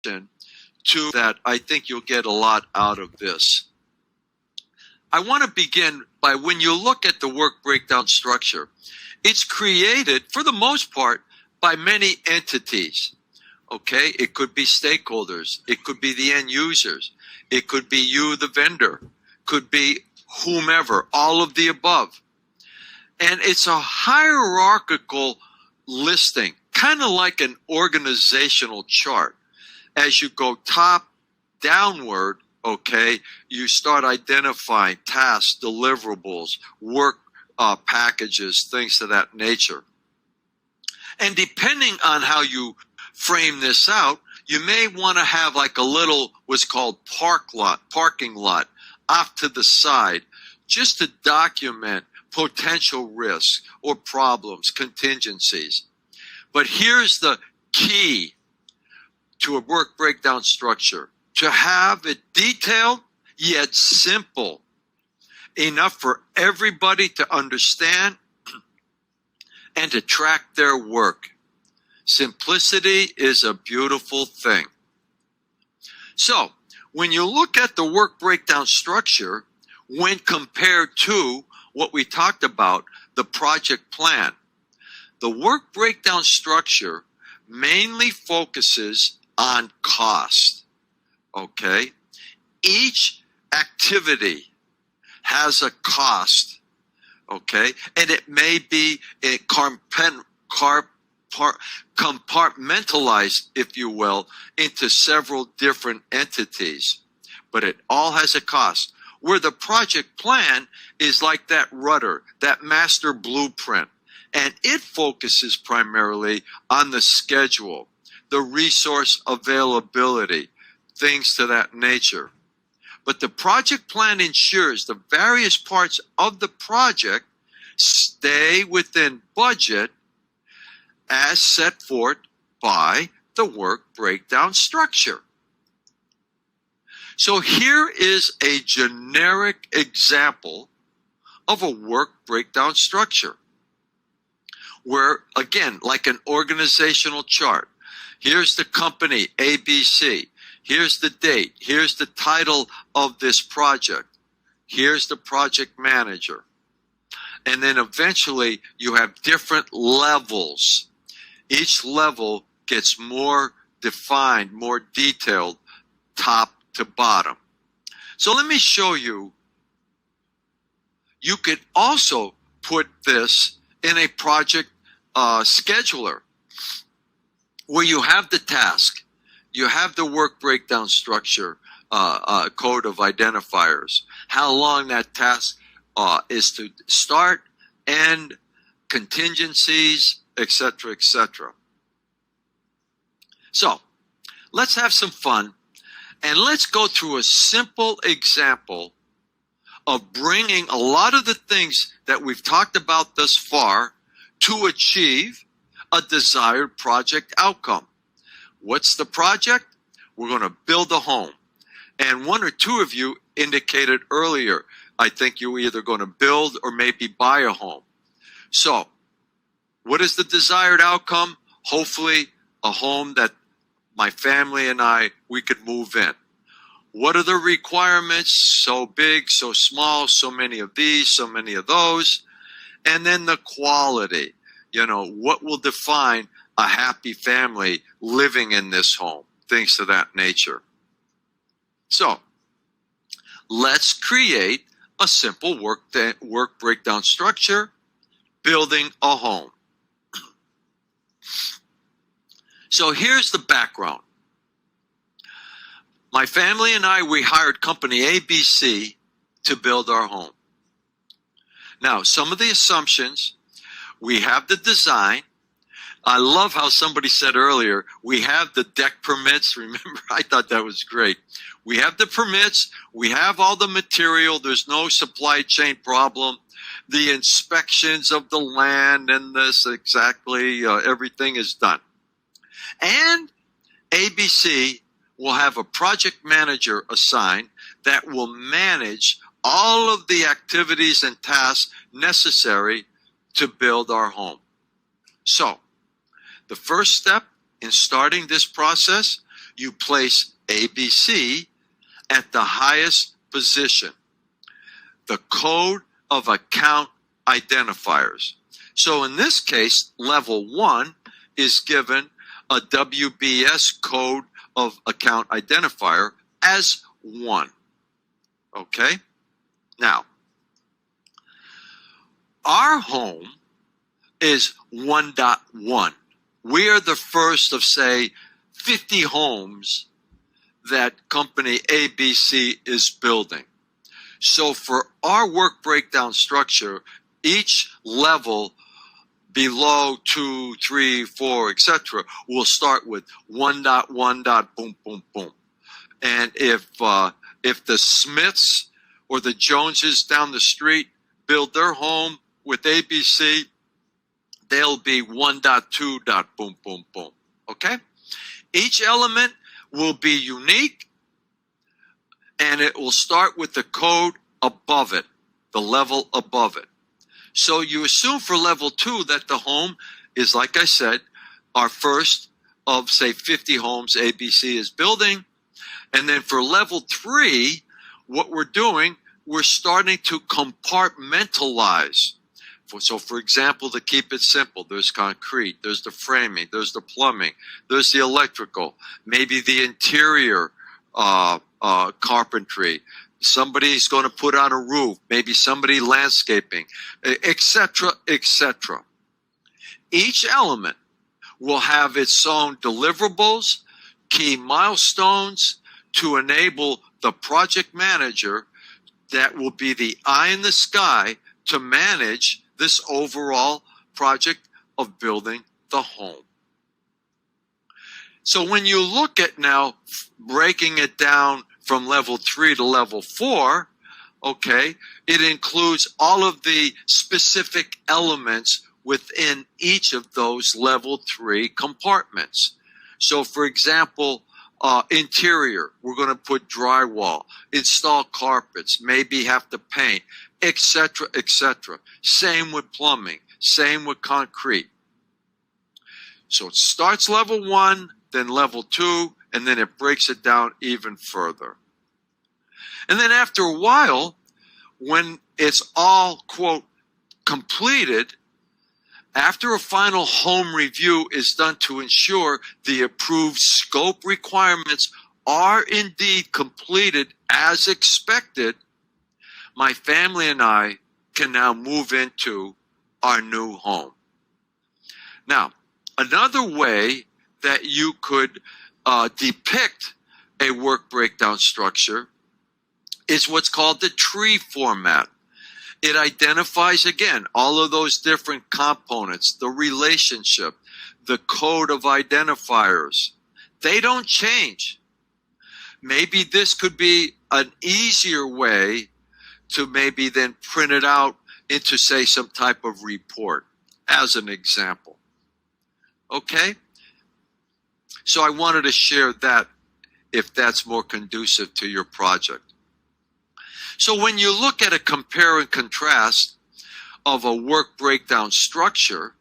to that I think you'll get a lot out of this. I want to begin by when you look at the work breakdown structure, it's created for the most part by many entities. Okay, it could be stakeholders, it could be the end users, it could be you, the vendor, could be whomever, all of the above. And it's a hierarchical listing, kind of like an organizational chart. As you go top downward, okay, you start identifying tasks, deliverables, work packages, things of that nature. And depending on how you frame this out, you may want to have like a little what's called parking lot off to the side, just to document potential risks or problems, contingencies. But here's the key to a work breakdown structure: to have it detailed yet simple, enough for everybody to understand and to track their work. Simplicity is a beautiful thing. So, when you look at the work breakdown structure, when compared to what we talked about, the project plan, the work breakdown structure mainly focuses on cost. Okay? Each activity has a cost. Okay? And it may be compartmentalized, if you will, into several different entities. But it all has a cost. Where the project plan is like that rudder, that master blueprint. And it focuses primarily on the schedule, the resource availability, things to that nature. But the project plan ensures the various parts of the project stay within budget as set forth by the work breakdown structure. So here is a generic example of a work breakdown structure, where, again, like an organizational chart, here's the company, ABC, here's the date, here's the title of this project, here's the project manager. And then eventually you have different levels. Each level gets more defined, more detailed, top to bottom. So let me show you. You could also put this in a project scheduler, where you have the task, you have the work breakdown structure, code of identifiers, how long that task is to start, end, contingencies, etc., etc. So let's have some fun, and let's go through a simple example of bringing a lot of the things that we've talked about thus far to achieve a desired project outcome. What's the project? We're going to build a home. And one or two of you indicated earlier, I think you were either going to build or maybe buy a home. So, what is the desired outcome? Hopefully, a home that my family and we could move in. What are the requirements? So big, so small, so many of these, so many of those. And then the quality. You know, what will define a happy family living in this home? Things of that nature. So, let's create a simple work breakdown structure, building a home. So here's the background. My family and we hired company ABC to build our home. Now, some of the assumptions, we have the design. I love how somebody said earlier, we have the deck permits. Remember, I thought that was great. We have the permits. We have all the material. There's no supply chain problem. The inspections of the land and this exactly, everything is done. And ABC will have a project manager assigned that will manage all of the activities and tasks necessary to build our home. So, the first step in starting this process, you place ABC at the highest position, the code of account identifiers. So in this case, level 1 is given a WBS code of account identifier as 1. Okay? Now, our home is 1.1. We are the first of, say, 50 homes that company ABC is building. So for our work breakdown structure, each level below 2, 3, 4, etc., will start with 1.1. Boom, boom, boom. And if the Smiths or the Joneses down the street build their home with ABC, they'll be 1.2. Boom, boom, boom. Okay? Each element will be unique, and it will start with the code above it, the level above it. So you assume for level 2 that the home is, like I said, our first of, say, 50 homes ABC is building. And then for level 3, what we're doing, we're starting to compartmentalize. So, for example, to keep it simple, there's concrete, there's the framing, there's the plumbing, there's the electrical, maybe the interior carpentry. Somebody's going to put on a roof, maybe somebody landscaping, etc., etc. Each element will have its own deliverables, key milestones to enable the project manager that will be the eye in the sky to manage this overall project of building the home. So when you look at now breaking it down from level 3 to level 4, okay, it includes all of the specific elements within each of those level 3 compartments. So for example, interior, we're going to put drywall, install carpets, maybe have to paint, etc., etc. Same with plumbing, same with concrete. So it starts level 1, then level 2, and then it breaks it down even further. And then after a while, when it's all, quote, completed, after a final home review is done to ensure the approved scope requirements are indeed completed as expected, my family and I can now move into our new home. Now, another way that you could depict a work breakdown structure is what's called the tree format. It identifies, again, all of those different components, the relationship, the code of identifiers. They don't change. Maybe this could be an easier way to maybe then print it out into, say, some type of report, as an example. Okay? So I wanted to share that if that's more conducive to your project. So when you look at a compare and contrast of a work breakdown structure,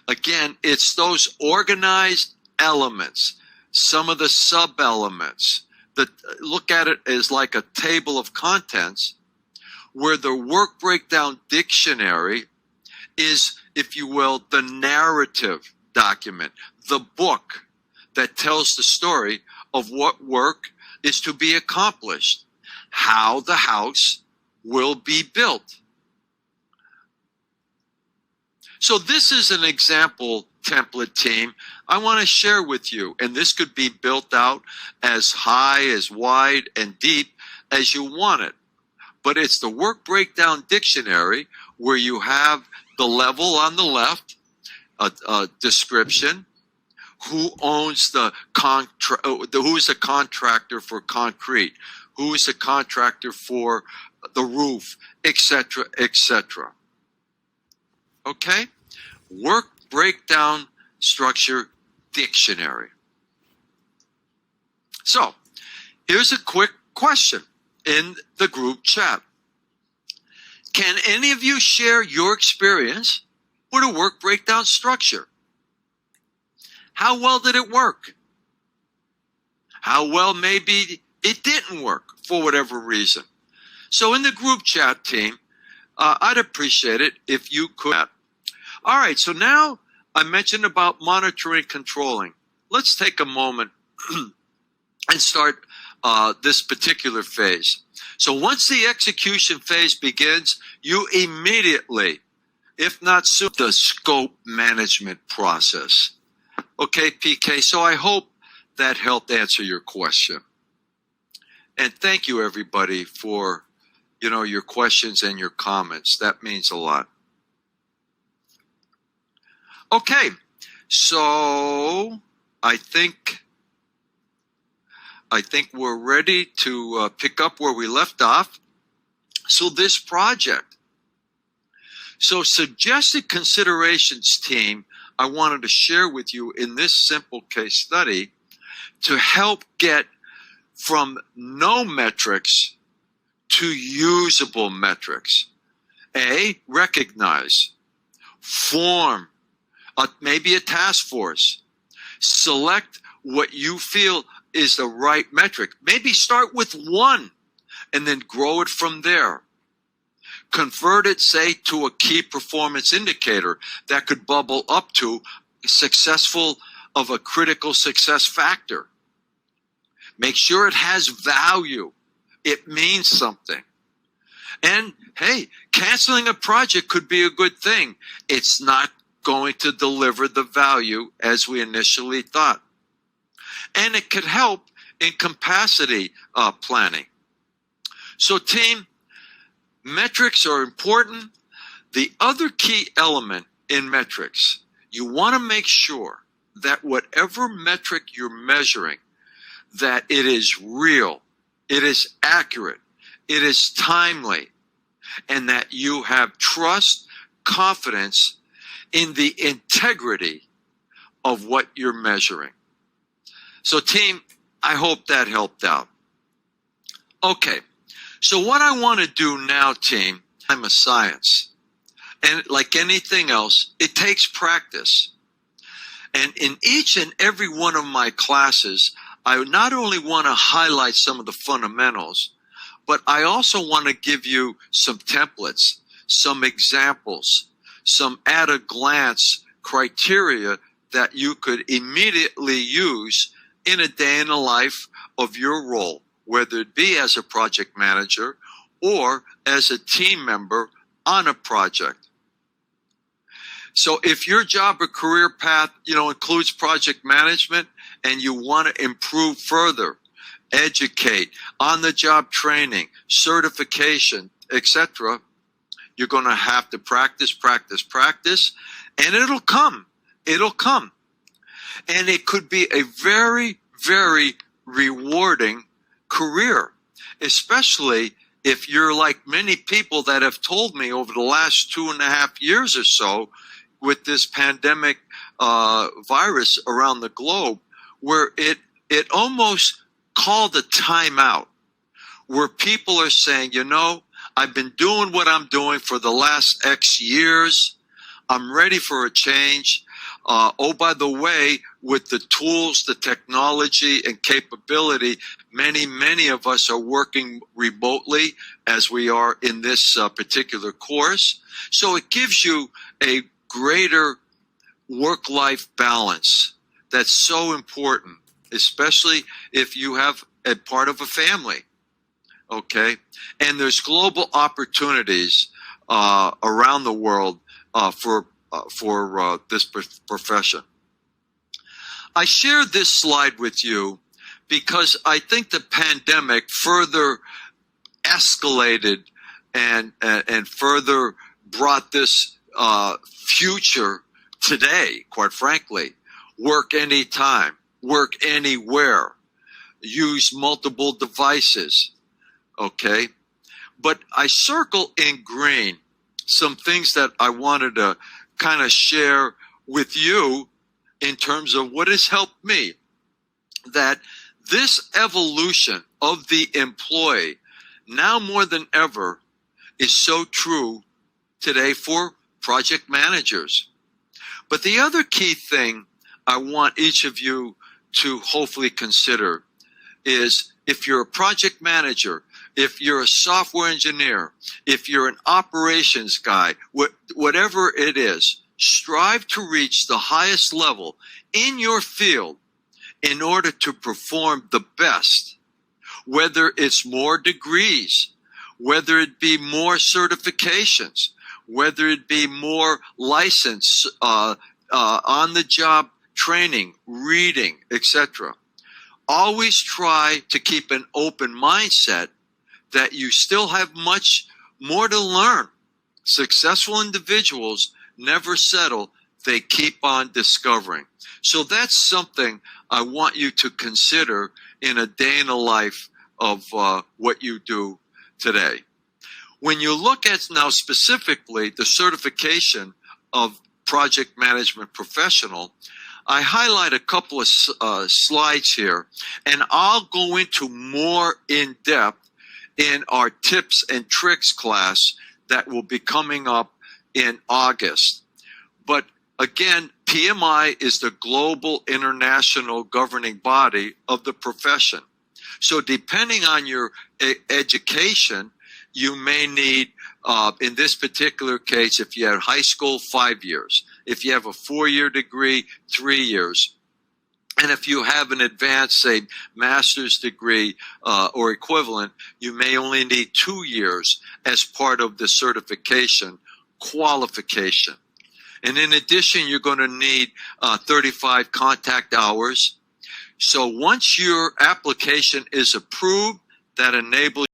again, it's those organized elements, some of the sub-elements, that look at it as like a table of contents, where the work breakdown dictionary is, if you will, the narrative document, the book that tells the story of what work is to be accomplished, how the house will be built. So this is an example template, team, I want to share with you. And this could be built out as high, as wide, and deep as you want it. But it's the work breakdown dictionary where you have the level on the left, a description, who owns the who is the contractor for concrete, who is the contractor for the roof, etc., etc. Okay? Work breakdown structure dictionary. So, here's a quick question in the group chat. Can any of you share your experience with a work breakdown structure? How well did it work? how well maybe it didn't work for whatever reason. So in the group chat team, I'd appreciate it if you could. All right, so now I mentioned about monitoring, controlling. Let's take a moment and start this particular phase. So once the execution phase begins, you immediately, if not soon, the scope management process. Okay, PK, so I hope that helped answer your question. And thank you, everybody, for your questions and your comments. That means a lot. Okay, so I think we're ready to pick up where we left off. So this project. So suggested considerations team, I wanted to share with you in this simple case study to help get from no metrics to usable metrics. A, recognize, form, maybe a task force, select what you feel is the right metric. Maybe start with one and then grow it from there. Convert it, say, to a key performance indicator that could bubble up to successful of a critical success factor. Make sure it has value. It means something. And hey, canceling a project could be a good thing. It's not going to deliver the value as we initially thought. And it could help in capacity planning. So team, metrics are important. The other key element in metrics, you want to make sure that whatever metric you're measuring, that it is real, it is accurate, it is timely, and that you have trust, confidence in the integrity of what you're measuring. So team, I hope that helped out. Okay, so what I want to do now, team, I'm a science. And like anything else, it takes practice. And in each and every one of my classes, I not only want to highlight some of the fundamentals, but I also want to give you some templates, some examples, some at-a-glance criteria that you could immediately use in a day in the life of your role, whether it be as a project manager or as a team member on a project. So if your job or career path, includes project management and you want to improve further, educate, on-the-job training, certification, etc., you're going to have to practice, and it'll come. It'll come. And it could be a very, very rewarding career, especially if you're like many people that have told me over the last 2.5 years or so with this pandemic virus around the globe, where it almost called a timeout, where people are saying, I've been doing what I'm doing for the last X years. I'm ready for a change. Oh, by the way, with the tools, the technology, and capability, many of us are working remotely as we are in this particular course. So it gives you a greater work-life balance that's so important, especially if you have a part of a family. Okay? And there's global opportunities around the world for this profession. I shared this slide with you because I think the pandemic further escalated and further brought this future today, quite frankly. Work anytime, work anywhere, use multiple devices, okay? But I circle in green some things that I wanted to kind of share with you in terms of what has helped me. That this evolution of the employee, now more than ever, is so true today for project managers. But the other key thing I want each of you to hopefully consider is if you're a project manager, if you're a software engineer, if you're an operations guy, whatever it is, strive to reach the highest level in your field in order to perform the best, whether it's more degrees, whether it be more certifications, whether it be more license, on-the-job training, reading, etc. Always try to keep an open mindset that you still have much more to learn. Successful individuals never settle. They keep on discovering. So that's something I want you to consider in a day in the life of what you do today. When you look at now specifically the certification of project management professional, I highlight a couple of slides here, and I'll go into more in depth in our tips and tricks class that will be coming up in August. But again, PMI is the global international governing body of the profession. So depending on your education, you may need, in this particular case, if you had high school, 5 years. If you have a 4-year degree, 3 years. And if you have an advanced, say, master's degree or equivalent, you may only need 2 years as part of the certification qualification. And in addition, you're going to need 35 contact hours. So once your application is approved, that enables